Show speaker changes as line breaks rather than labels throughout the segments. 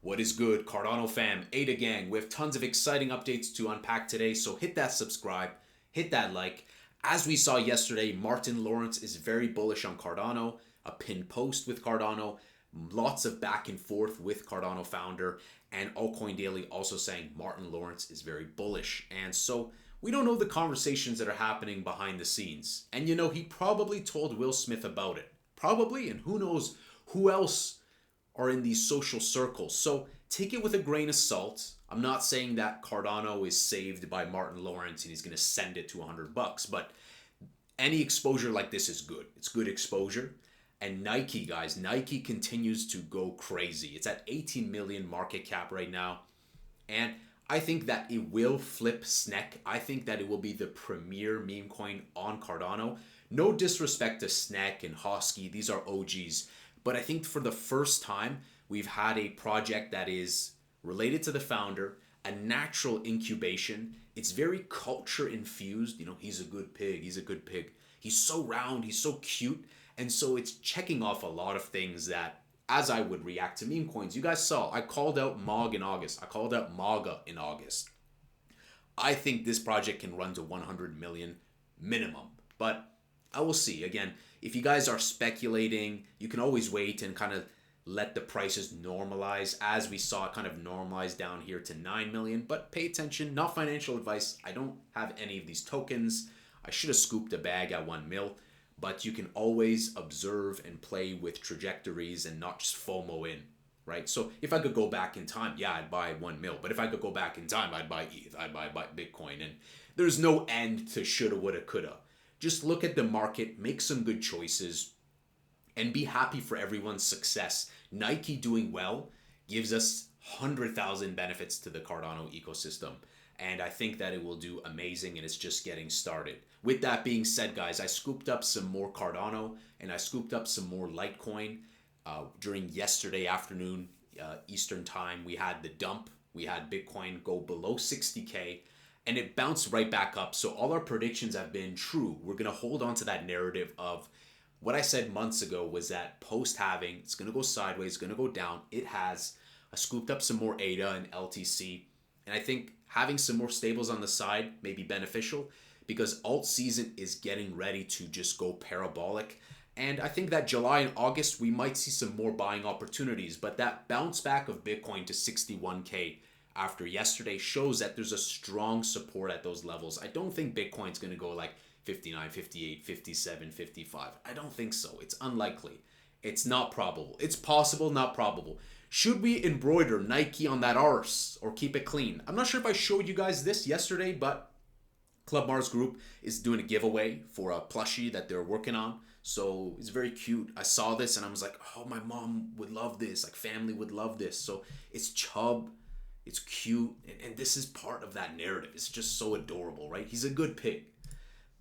What is good, Cardano fam, ADA gang? We have tons of exciting updates to unpack today, so hit that subscribe, hit that like. As we saw yesterday, Martin Lawrence is very bullish on Cardano, a pinned post with Cardano, lots of back and forth with Cardano founder, and Altcoin Daily also saying Martin Lawrence is very bullish. And so we don't know the conversations that are happening behind the scenes. And he probably told Will Smith about it. Probably, and who knows who else are in these social circles. So take it with a grain of salt. I'm not saying that Cardano is saved by Martin Lawrence and he's going to send it to $100, but any exposure like this is good. It's good exposure. And Nike, guys, Nike continues to go crazy. It's at 18 million market cap right now. And I think that it will flip SNEC. I think that it will be the premier meme coin on Cardano. No disrespect to SNEC and Hosky. These are OGs. But I think for the first time, we've had a project that is related to the founder, a natural incubation. It's very culture infused. He's a good pig. He's a good pig. He's so round. He's so cute. And so it's checking off a lot of things that, as I would react to meme coins, you guys saw, I called out MOG in August. I called out MAGA in August. I think this project can run to 100 million minimum. But I will see. Again, if you guys are speculating, you can always wait and kind of let the prices normalize, as we saw it kind of normalize down here to 9 million. But pay attention, not financial advice. I don't have any of these tokens. I should have scooped a bag at 1 mil. But you can always observe and play with trajectories and not just FOMO in, right? So if I could go back in time, yeah, I'd buy 1 mil. But if I could go back in time, I'd buy ETH, I'd buy Bitcoin. And there's no end to shoulda, woulda, coulda. Just look at the market, make some good choices, and be happy for everyone's success. Nike doing well gives us 100,000 benefits to the Cardano ecosystem. And I think that it will do amazing, and it's just getting started. With that being said, guys, I scooped up some more Cardano, and I scooped up some more Litecoin. During yesterday afternoon, Eastern time, we had the dump. We had Bitcoin go below 60K. And it bounced right back up. So all our predictions have been true. We're going to hold on to that narrative of what I said months ago was that post-halving, it's going to go sideways, it's going to go down. It has. I scooped up some more ADA and LTC. And I think having some more stables on the side may be beneficial because alt season is getting ready to just go parabolic. And I think that July and August, we might see some more buying opportunities. But that bounce back of Bitcoin to 61K after yesterday shows that there's a strong support at those levels. I don't think Bitcoin's going to go like 59, 58, 57, 55. I don't think so. It's unlikely. It's not probable. It's possible, not probable. Should we embroider Nike on that arse or keep it clean? I'm not sure if I showed you guys this yesterday, but Club Mars Group is doing a giveaway for a plushie that they're working on. So it's very cute. I saw this and I was like, oh, my mom would love this. Like family would love this. So it's Chubb. It's cute, and this is part of that narrative. It's just so adorable, right? He's a good pig.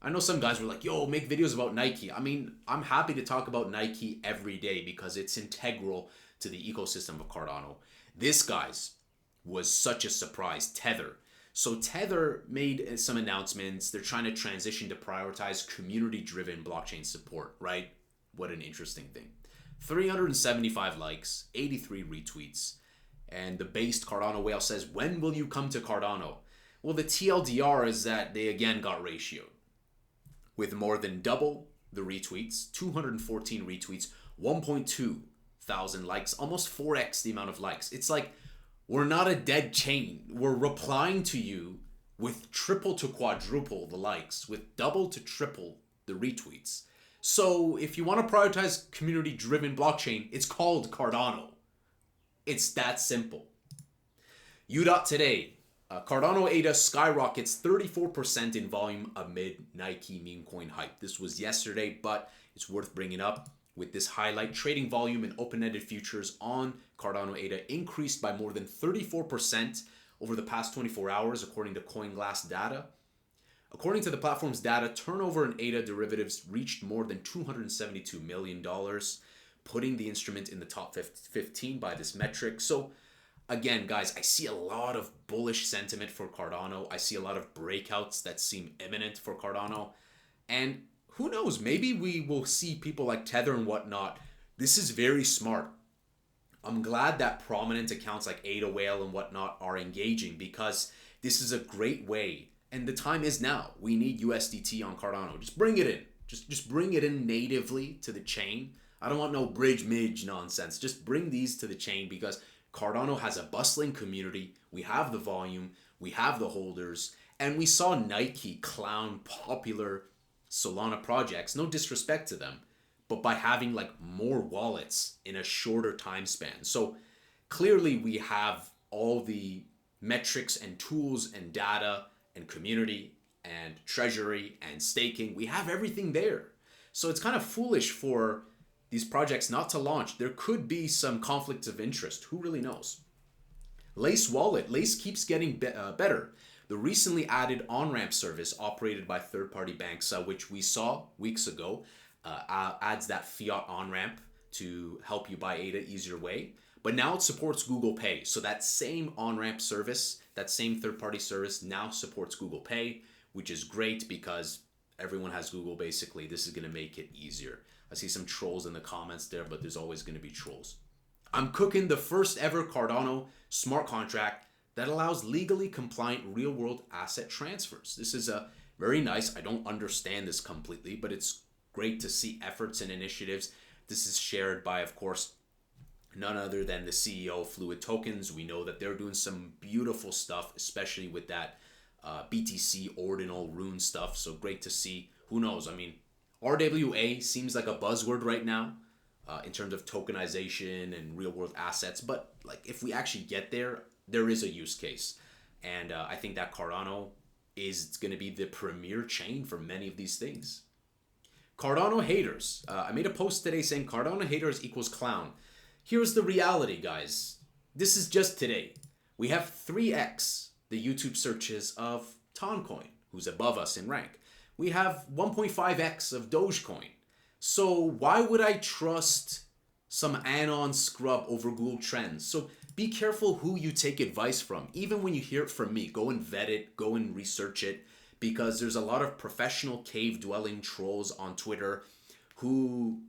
I know some guys were like, yo, make videos about Nike. I mean, I'm happy to talk about Nike every day because it's integral to the ecosystem of Cardano. This, guys, was such a surprise. Tether. So Tether made some announcements. They're trying to transition to prioritize community-driven blockchain support, right? What an interesting thing. 375 likes, 83 retweets. And the based Cardano whale says, when will you come to Cardano? Well, the TLDR is that they again got ratioed with more than double the retweets, 214 retweets, 1.2 thousand likes, almost 4x the amount of likes. It's like, we're not a dead chain. We're replying to you with triple to quadruple the likes, with double to triple the retweets. So if you want to prioritize community-driven blockchain, it's called Cardano. It's that simple. UDOT today, Cardano ADA skyrockets 34% in volume amid Nike meme coin hype. This was yesterday, but it's worth bringing up with this highlight. Trading volume in open-ended futures on Cardano ADA increased by more than 34% over the past 24 hours, according to CoinGlass data. According to the platform's data, turnover in ADA derivatives reached more than $272 million, putting the instrument in the top 15 by this metric. So again, guys, I see a lot of bullish sentiment for Cardano. I see a lot of breakouts that seem imminent for Cardano. And who knows, maybe we will see people like Tether and whatnot. This is very smart. I'm glad that prominent accounts like ADA Whale and whatnot are engaging, because this is a great way, and the time is now. We need USDT on Cardano. Just bring it in. Just bring it in natively to the chain. I don't want no bridge midge nonsense. Just bring these to the chain, because Cardano has a bustling community. We have the volume, we have the holders, and we saw Nike clown popular Solana projects. No disrespect to them, but by having like more wallets in a shorter time span. So clearly we have all the metrics and tools and data and community and treasury and staking. We have everything there. So it's kind of foolish for these projects not to launch. There could be some conflicts of interest. Who really knows? Lace Wallet. Lace keeps getting better. The recently added onramp service operated by third-party banks, which we saw weeks ago, adds that fiat onramp to help you buy ADA easier way. But now it supports Google Pay. So that same onramp service, that same third-party service now supports Google Pay, which is great because everyone has Google basically. This is going to make it easier. I see some trolls in the comments there, but there's always going to be trolls. I'm cooking the first ever Cardano smart contract that allows legally compliant real-world asset transfers. This is a very nice. I don't understand this completely, but it's great to see efforts and initiatives. This is shared by, of course, none other than the CEO of FluidTokens. We know that they're doing some beautiful stuff, especially with that BTC ordinal rune stuff. So great to see. Who knows? I mean, RWA seems like a buzzword right now in terms of tokenization and real-world assets. But like, if we actually get there, there is a use case. And I think that Cardano is going to be the premier chain for many of these things. Cardano haters. I made a post today saying Cardano haters equals clown. Here's the reality, guys. This is just today. We have 3x the YouTube searches of Toncoin, who's above us in rank. We have 1.5x of Dogecoin. So why would I trust some anon scrub over Google Trends? So be careful who you take advice from. Even when you hear it from me, go and vet it, go and research it, because there's a lot of professional cave-dwelling trolls on Twitter who,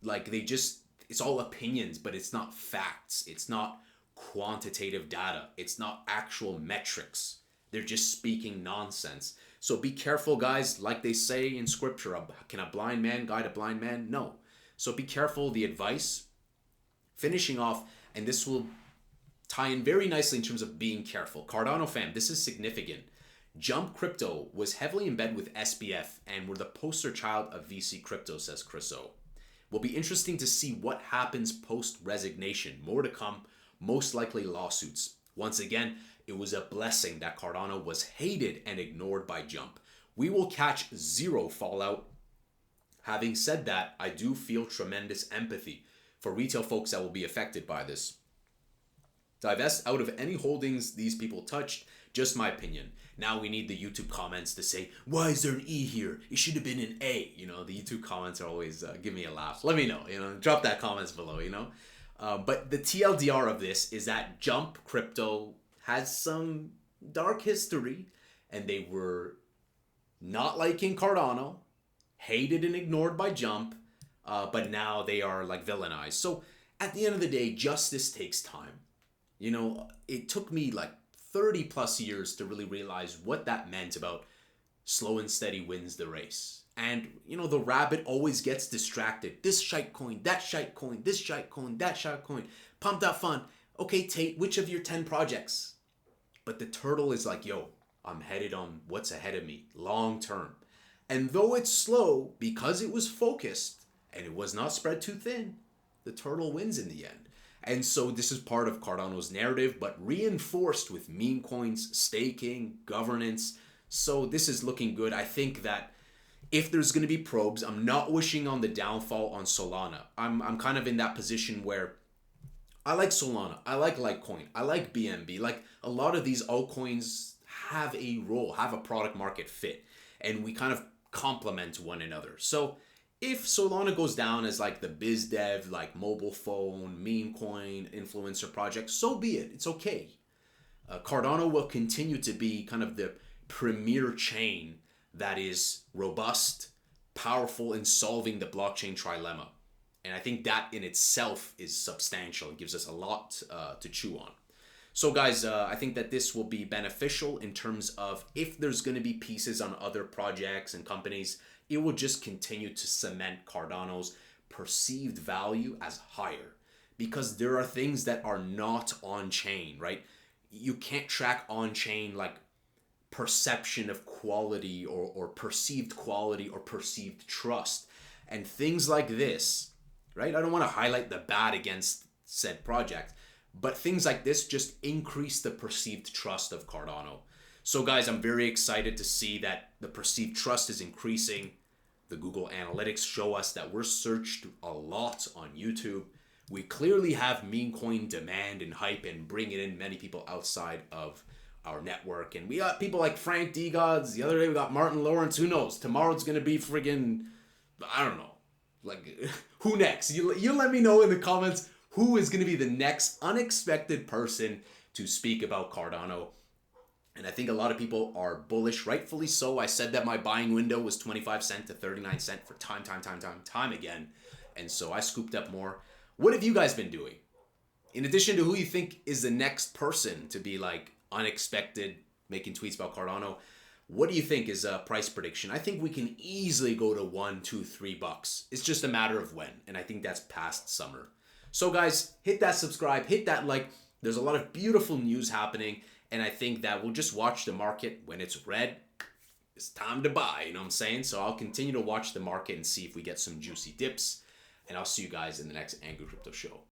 like, it's all opinions, but it's not facts. It's not quantitative data. It's not actual metrics. They're just speaking nonsense. So be careful, guys. Like they say in scripture, can a blind man guide a blind man? No. So be careful, the advice. Finishing off, and this will tie in very nicely in terms of being careful. Cardano fam, this is significant. Jump Crypto was heavily embedded with SBF and were the poster child of VC crypto, says Chris O. Will be interesting to see what happens post-resignation. More to come, most likely lawsuits. Once again, it was a blessing that Cardano was hated and ignored by Jump. We will catch zero fallout. Having said that, I do feel tremendous empathy for retail folks that will be affected by this. Divest out of any holdings these people touched, just my opinion. Now we need the YouTube comments to say, why is there an E here? It should have been an A. You know, the YouTube comments are always, give me a laugh. Let me know, drop that comments below, But the TLDR of this is that Jump Crypto has some dark history, and they were not liking Cardano, hated and ignored by Jump, but now they are like villainized. So at the end of the day, justice takes time. It took me like 30 plus years to really realize what that meant about slow and steady wins the race. And, the rabbit always gets distracted. This shite coin, that shite coin, this shite coin, that shite coin, pumped up fun. Okay, Tate, which of your 10 projects? But the turtle is like, yo, I'm headed on what's ahead of me, long term. And though it's slow, because it was focused and it was not spread too thin, the turtle wins in the end. And so this is part of Cardano's narrative, but reinforced with meme coins, staking, governance. So this is looking good. I think that if there's going to be probes, I'm not wishing on the downfall on Solana. I'm kind of in that position where I like Solana, I like Litecoin, I like BNB. Like a lot of these altcoins have a role, have a product market fit, and we kind of complement one another. So if Solana goes down as like the biz dev, like mobile phone, meme coin, influencer project, so be it. It's okay. Cardano will continue to be kind of the premier chain that is robust, powerful in solving the blockchain trilemma. And I think that in itself is substantial. It gives us a lot to chew on. So guys, I think that this will be beneficial in terms of if there's going to be pieces on other projects and companies, it will just continue to cement Cardano's perceived value as higher, because there are things that are not on chain, right? You can't track on chain like perception of quality or perceived quality or perceived trust and things like this, right? I don't want to highlight the bad against said project, but things like this just increase the perceived trust of Cardano. So guys, I'm very excited to see that the perceived trust is increasing. The Google Analytics show us that we're searched a lot on YouTube. We clearly have meme coin demand and hype and bringing in many people outside of our network. And we got people like Frank D. Gods. The other day we got Martin Lawrence. Who knows? Tomorrow it's going to be friggin', I don't know. Like, who next? You let me know in the comments who is going to be the next unexpected person to speak about Cardano. And I think a lot of people are bullish, rightfully so. I said that my buying window was 25 cents to 39 cents for time again. And so I scooped up more. What have you guys been doing? In addition to who you think is the next person to be like unexpected, making tweets about Cardano, what do you think is a price prediction? I think we can easily go to $1, $2, $3. It's just a matter of when. And I think that's past summer. So guys, hit that subscribe, hit that like. There's a lot of beautiful news happening. And I think that we'll just watch the market. When it's red, it's time to buy. You know what I'm saying? So I'll continue to watch the market and see if we get some juicy dips. And I'll see you guys in the next Angry Crypto Show.